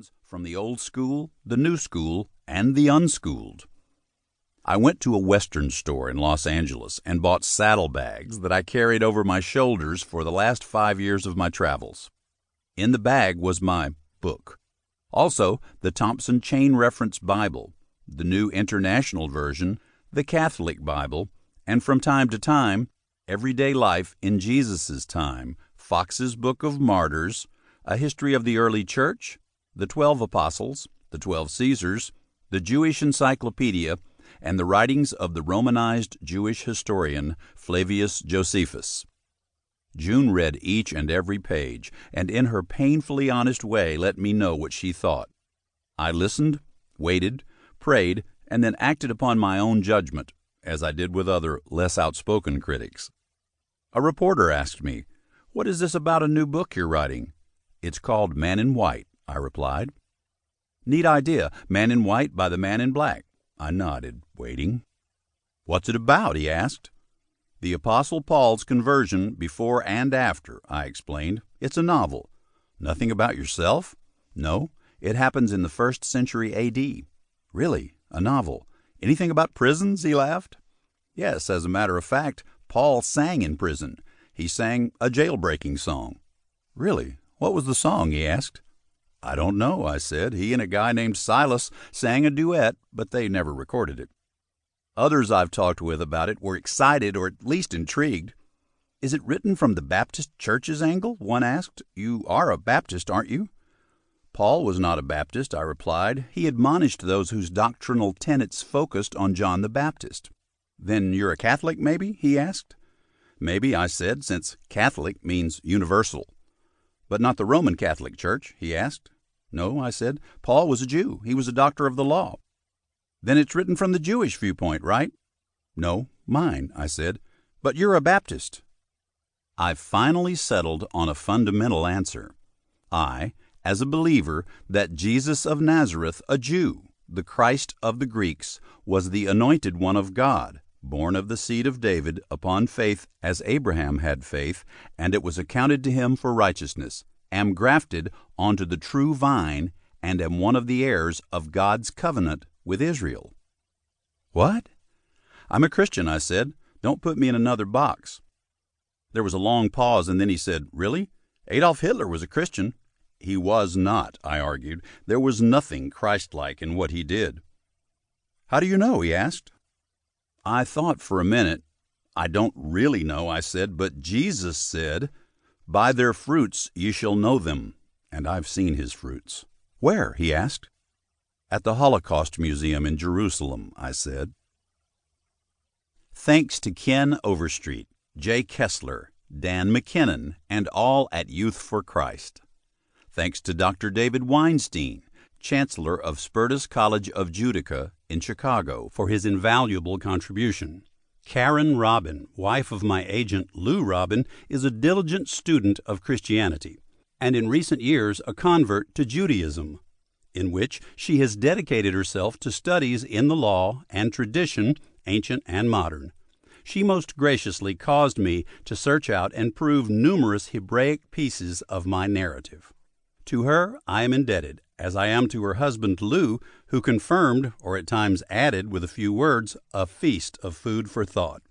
friends from the old school, the new school, and the unschooled. I went to a Western store in Los Angeles and bought saddlebags that I carried over my shoulders for the last 5 years of my travels. In the bag was my book. Also, the Thompson Chain Reference Bible, the New International Version, the Catholic Bible, and from time to time, Everyday Life in Jesus' Time, Fox's Book of Martyrs, A History of the Early Church, the 12 Apostles, the 12 Caesars, the Jewish Encyclopedia, and the writings of the Romanized Jewish historian Flavius Josephus. June read each and every page, and in her painfully honest way let me know what she thought. I listened, waited, prayed, and then acted upon my own judgment, as I did with other, less outspoken critics. A reporter asked me, "What is this about a new book you're writing?" "It's called Man in White," I replied. "Neat idea, Man in White by the Man in Black." I nodded, waiting. "What's it about?" he asked. "The Apostle Paul's conversion before and after," I explained. "It's a novel." "Nothing about yourself?" "No, it happens in the 1st century A.D." "Really? A novel? Anything about prisons?" he laughed. "Yes, as a matter of fact, Paul sang in prison. He sang a jailbreaking song." "Really? What was the song?" he asked. "I don't know," I said. "He and a guy named Silas sang a duet, but they never recorded it." Others I've talked with about it were excited or at least intrigued. "Is it written from the Baptist church's angle?" one asked. "You are a Baptist, aren't you?" "Paul was not a Baptist," I replied. "He admonished those whose doctrinal tenets focused on John the Baptist." "Then you're a Catholic, maybe?" he asked. "Maybe," I said, since Catholic means universal. "But not the Roman Catholic Church?" he asked. "No," I said. "Paul was a Jew. He was a doctor of the law." "Then it's written from the Jewish viewpoint, right?" "No, mine," I said. "But you're a Baptist." I've finally settled on a fundamental answer. I, as a believer that Jesus of Nazareth, a Jew, the Christ of the Greeks, was the anointed one of God, born of the seed of David, upon faith as Abraham had faith, and it was accounted to him for righteousness, am grafted onto the true vine, and am one of the heirs of God's covenant with Israel. "What?" "I'm a Christian," I said. "Don't put me in another box." There was a long pause, and then he said, "Really? Adolf Hitler was a Christian." "He was not," I argued. "There was nothing Christ-like in what he did." "How do you know?" he asked. I thought for a minute. "I don't really know," I said, "but Jesus said, 'By their fruits ye shall know them,' and I've seen his fruits." "Where?" he asked. "At the Holocaust Museum in Jerusalem," I said. Thanks to Ken Overstreet, Jay Kessler, Dan McKinnon, and all at Youth for Christ. Thanks to Dr. David Weinstein, Chancellor of Spertus College of Judica in Chicago, for his invaluable contribution. Karen Robin, wife of my agent Lou Robin, is a diligent student of Christianity, and in recent years a convert to Judaism, in which she has dedicated herself to studies in the law and tradition, ancient and modern. She most graciously caused me to search out and prove numerous Hebraic pieces of my narrative. To her I am indebted, as I am to her husband Lou, who confirmed, or at times added with a few words, a feast of food for thought.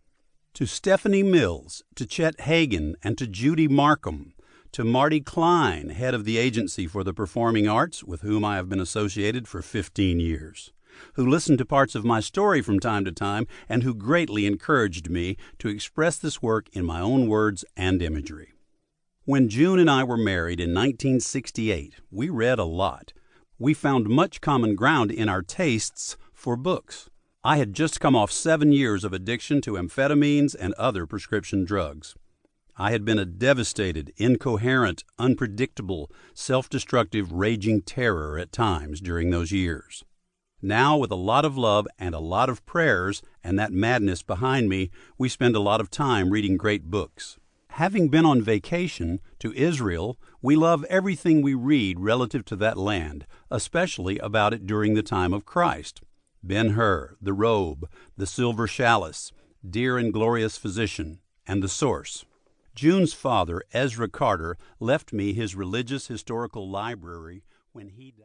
To Stephanie Mills, to Chet Hagan, and to Judy Markham, to Marty Klein, head of the Agency for the Performing Arts, with whom I have been associated for 15 years, who listened to parts of my story from time to time and who greatly encouraged me to express this work in my own words and imagery. When June and I were married in 1968, we read a lot. We found much common ground in our tastes for books. I had just come off 7 years of addiction to amphetamines and other prescription drugs. I had been a devastated, incoherent, unpredictable, self-destructive, raging terror at times during those years. Now, with a lot of love and a lot of prayers and that madness behind me, we spend a lot of time reading great books. Having been on vacation to Israel, we love everything we read relative to that land, especially about it during the time of Christ. Ben-Hur, The Robe, The Silver Chalice, Dear and Glorious Physician, and The Source. June's father, Ezra Carter, left me his religious historical library when he died.